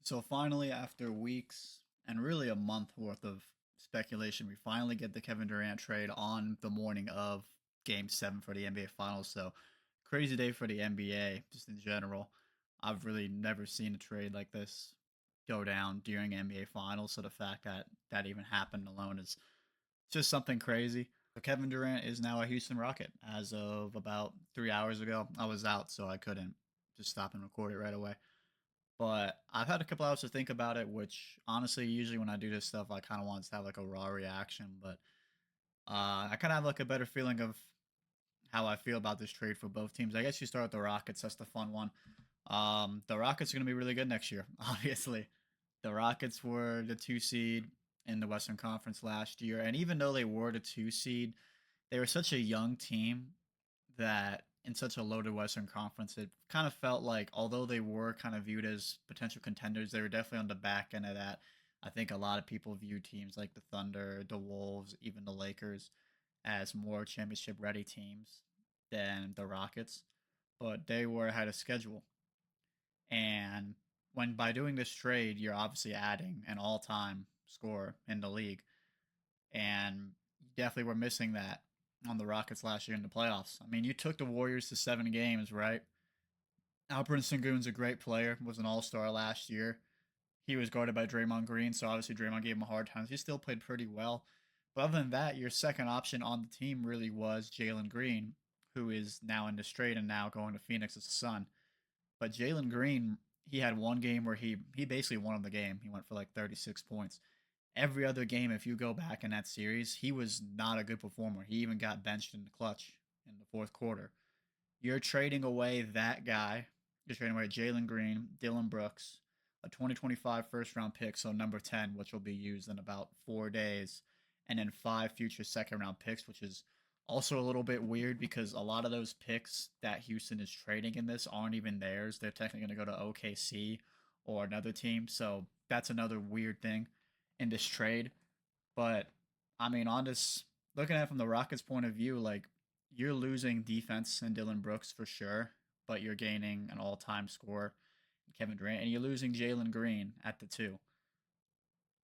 So finally, after weeks and really a month worth of speculation, we finally get the Kevin Durant trade on the morning of Game 7 for the NBA Finals. So crazy day for the NBA, just in general. I've really never seen a trade like this go down during NBA Finals. So the fact that that even happened alone is just something crazy. So Kevin Durant is now a Houston Rocket. As of about 3 hours ago, I was out, so I couldn't just stop and record it right away. But I've had a couple hours to think about it, which honestly, usually when I do this stuff, I kind of want to have like a raw reaction. But I kind of have like a better feeling of how I feel about this trade for both teams. I guess you start with the Rockets. That's the fun one. The Rockets are going to be really good next year, obviously. The Rockets were the 2 seed in the Western Conference last year. And even though they were the 2 seed, they were such a young team that in such a loaded Western Conference, it kind of felt like although they were kind of viewed as potential contenders, they were definitely on the back end of that. I think a lot of people view teams like the Thunder, the Wolves, even the Lakers as more championship ready teams than the Rockets, but they were ahead of schedule. And when by doing this trade, you're obviously adding an all-time scorer in the league, and definitely were missing that on the Rockets last year in the playoffs. I mean, you took the Warriors to 7 games, right? Alperen Sengun's a great player, was an all-star last year. He was guarded by Draymond Green, so obviously Draymond gave him a hard time. He still played pretty well. But other than that, your second option on the team really was Jalen Green, who is now in the trade and now going to Phoenix as a Sun. But Jalen Green, he had one game where he basically won the game. He went for like 36 points. Every other game, if you go back in that series, he was not a good performer. He even got benched in the clutch in the fourth quarter. You're trading away that guy. You're trading away Jalen Green, Dylan Brooks, a 2025 first round pick, so number 10, which will be used in about 4 days, and then 5 future second round picks, which is also a little bit weird because a lot of those picks that Houston is trading in this aren't even theirs. They're technically going to go to OKC or another team. So that's another weird thing in this trade. But I mean, on this, looking at it from the Rockets' point of view, like you're losing defense in Dylan Brooks for sure, but you're gaining an all-time scorer, Kevin Durant, and you're losing Jalen Green at the two.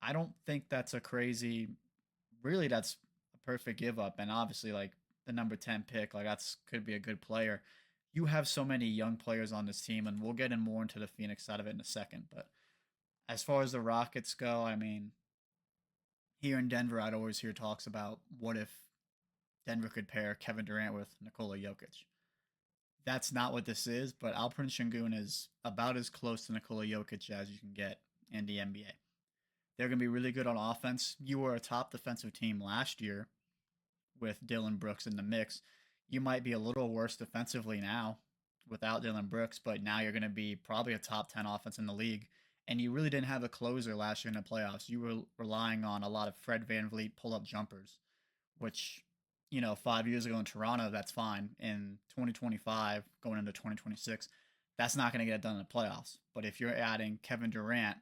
I don't think that's a crazy. Really, that's a perfect give up, and obviously, like the number 10 pick, like that's could be a good player. You have so many young players on this team, and we'll get in more into the Phoenix side of it in a second. But as far as the Rockets go, I mean, here in Denver, I'd always hear talks about what if Denver could pair Kevin Durant with Nikola Jokic. That's not what this is, but Alperen Sengun is about as close to Nikola Jokic as you can get in the NBA. They're going to be really good on offense. You were a top defensive team last year with Dylan Brooks in the mix. You might be a little worse defensively now without Dylan Brooks, but now you're going to be probably a top 10 offense in the league. And you really didn't have a closer last year in the playoffs. You were relying on a lot of Fred Van Vliet pull up jumpers, which, 5 years ago in Toronto, that's fine. In 2025, going into 2026, that's not going to get it done in the playoffs. But if you're adding Kevin Durant,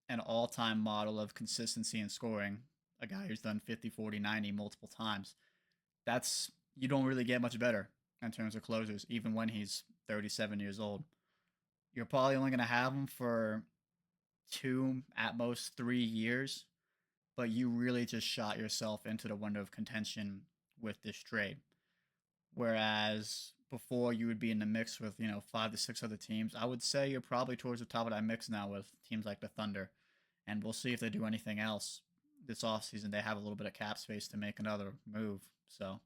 an all time model of consistency and scoring, a guy who's done 50, 40, 90 multiple times, that's, you don't really get much better in terms of closers, even when he's 37 years old. You're probably only going to have him for 2, at most 3 years, but you really just shot yourself into the window of contention with this trade. Whereas before you would be in the mix with, 5 to 6 other teams, I would say you're probably towards the top of that mix now with teams like the Thunder. And we'll see if they do anything else this offseason. They have a little bit of cap space to make another move. So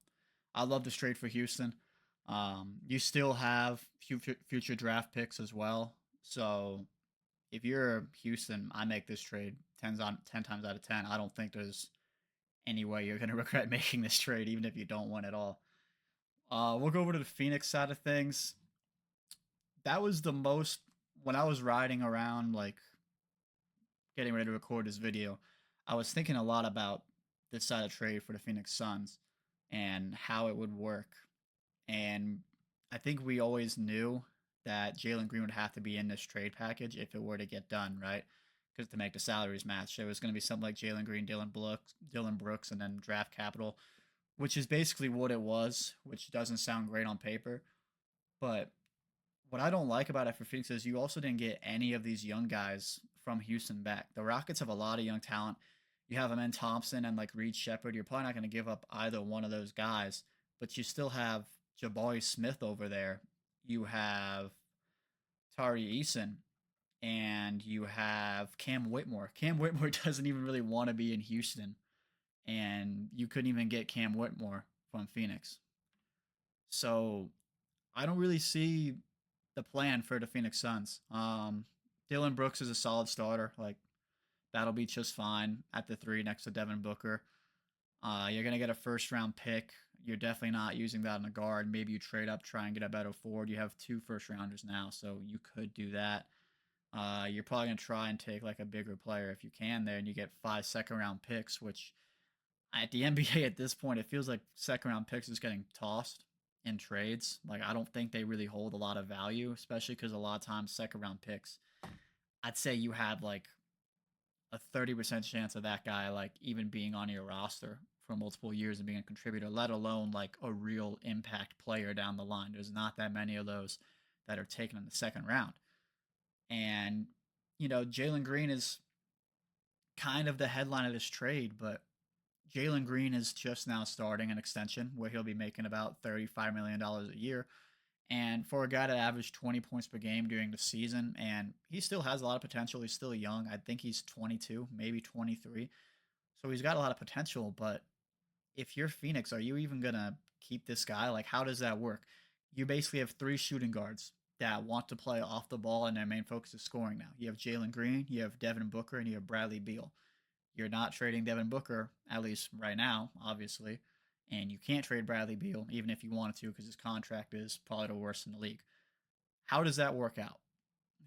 I love this trade for Houston. You still have future draft picks as well. So if you're Houston, I make this trade 10 times out of 10. I don't think there's any way you're going to regret making this trade, even if you don't win at all. We'll go over to the Phoenix side of things. That was the most, when I was riding around, like getting ready to record this video, I was thinking a lot about this side of trade for the Phoenix Suns and how it would work. And I think we always knew that Jalen Green would have to be in this trade package if it were to get done, right? Because to make the salaries match, there was going to be something like Jalen Green, Dylan Brooks, and then draft capital, which is basically what it was, which doesn't sound great on paper. But What I don't like about it for Phoenix is you also didn't get any of these young guys from Houston back. The Rockets have a lot of young talent. You have Amen Thompson and like Reed Shepard. You're probably not going to give up either one of those guys, but you still have Jabari Smith over there. You have Tari Eason, and you have Cam Whitmore. Cam Whitmore doesn't even really want to be in Houston, and you couldn't even get Cam Whitmore from Phoenix. So I don't really see the plan for the Phoenix Suns. Dylan Brooks is a solid starter. Like that'll be just fine at the three next to Devin Booker. You're gonna get a first round pick. You're definitely not using that on a guard. Maybe you trade up, try and get a better forward. You have two first rounders now, so you could do that. You're probably gonna try and take like a bigger player if you can there, and you get 5 second round picks, which at the NBA at this point, it feels like second round picks is getting tossed in trades. Like I don't think they really hold a lot of value, especially because a lot of times second round picks, I'd say you have like a 30% chance of that guy like even being on your roster for multiple years and being a contributor, let alone like a real impact player down the line. There's not that many of those that are taken in the second round. And, Jalen Green is kind of the headline of this trade, but Jalen Green is just now starting an extension where he'll be making about $35 million a year. And for a guy that averaged 20 points per game during the season, and he still has a lot of potential, he's still young. I think he's 22, maybe 23. So he's got a lot of potential. But if you're Phoenix, are you even going to keep this guy? Like, how does that work? You basically have three shooting guards that want to play off the ball, and their main focus is scoring now. You have Jalen Green, you have Devin Booker, and you have Bradley Beal. You're not trading Devin Booker, at least right now, obviously. And you can't trade Bradley Beal, even if you wanted to, because his contract is probably the worst in the league. How does that work out?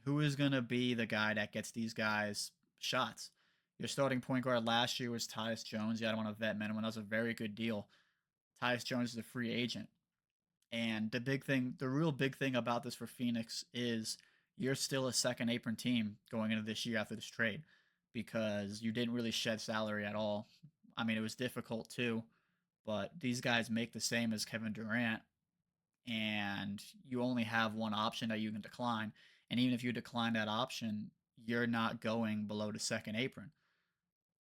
Who is going to be the guy that gets these guys shots? Your starting point guard last year was Tyus Jones. You had him on a vet minimum. That was a very good deal. Tyus Jones is a free agent. And the real big thing about this for Phoenix is you're still a second apron team going into this year after this trade because you didn't really shed salary at all. I mean, it was difficult too, but these guys make the same as Kevin Durant, and you only have one option that you can decline. And even if you decline that option, you're not going below the second apron.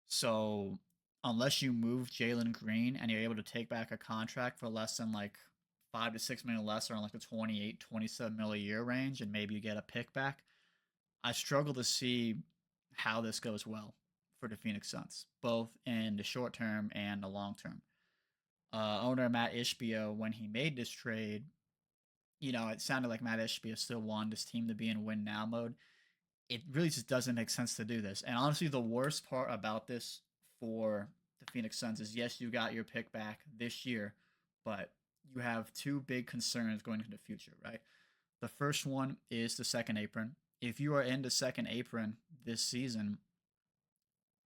So unless you move Jalen Green and you're able to take back a contract for less than like 5 to 6 million less, or in like the 28, 27 mil a year range, and maybe you get a pick back, I struggle to see how this goes well for the Phoenix Suns, both in the short term and the long term. Owner Matt Ishbia, when he made this trade, it sounded like Matt Ishbia still wanted this team to be in win now mode. It really just doesn't make sense to do this. And honestly, the worst part about this for the Phoenix Suns is yes, you got your pick back this year, but you have two big concerns going into the future, right? The first one is the second apron. If you are in the second apron this season,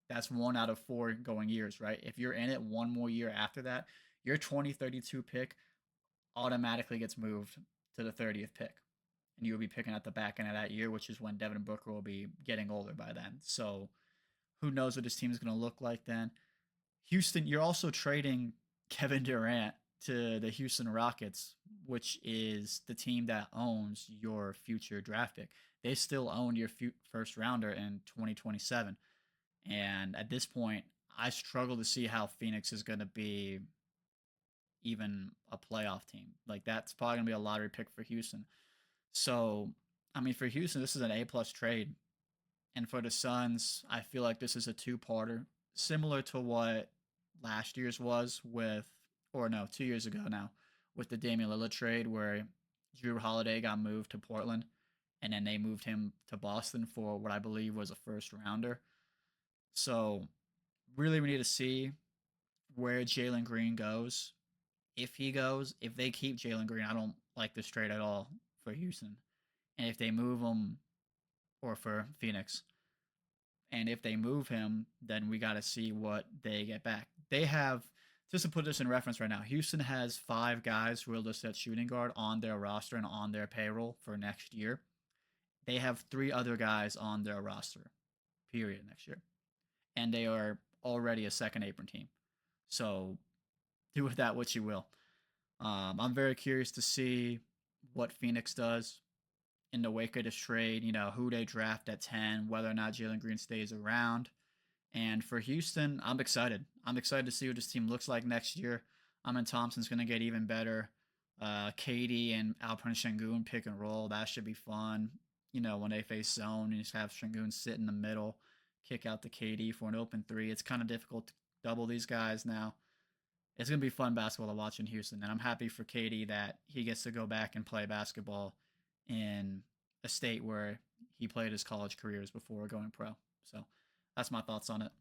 that's 1 out of 4 going years, right? If you're in it one more year after that, your 2032 pick automatically gets moved to the 30th pick. And you'll be picking at the back end of that year, which is when Devin Booker will be getting older by then. So who knows what his team is going to look like then. Houston, you're also trading Kevin Durant to the Houston Rockets, which is the team that owns your future draft pick. They still own your first rounder in 2027. And at this point, I struggle to see how Phoenix is going to be even a playoff team. Like that's probably going to be a lottery pick for Houston. So, I mean, for Houston, this is an A-plus trade. And for the Suns, I feel like this is a two-parter, similar to what last year's was with, or no, 2 years ago now, with the Damian Lillard trade where Drew Holiday got moved to Portland, and then they moved him to Boston for what I believe was a first rounder. So, really, we need to see where Jalen Green goes. If he goes, if they keep Jalen Green, I don't like this trade at all for Houston. And if they move him, or for Phoenix, and if they move him, then we got to see what they get back. They have, just to put this in reference right now, Houston has 5 guys who are listed at shooting guard on their roster and on their payroll for next year. They have 3 other guys on their roster, period, next year. And they are already a second apron team. So do with that what you will. I'm very curious to see what Phoenix does. in the wake of this trade, who they draft at 10, whether or not Jalen Green stays around. And for Houston, I'm excited. I'm excited to see what this team looks like next year. Amin Thompson's going to get even better. Katie and Alperen Şengün pick and roll. That should be fun. When they face zone, you just have Şengün sit in the middle, kick out to Katie for an open three. It's kind of difficult to double these guys now. It's going to be fun basketball to watch in Houston. And I'm happy for Katie that he gets to go back and play basketball in a state where he played his college careers before going pro. So that's my thoughts on it.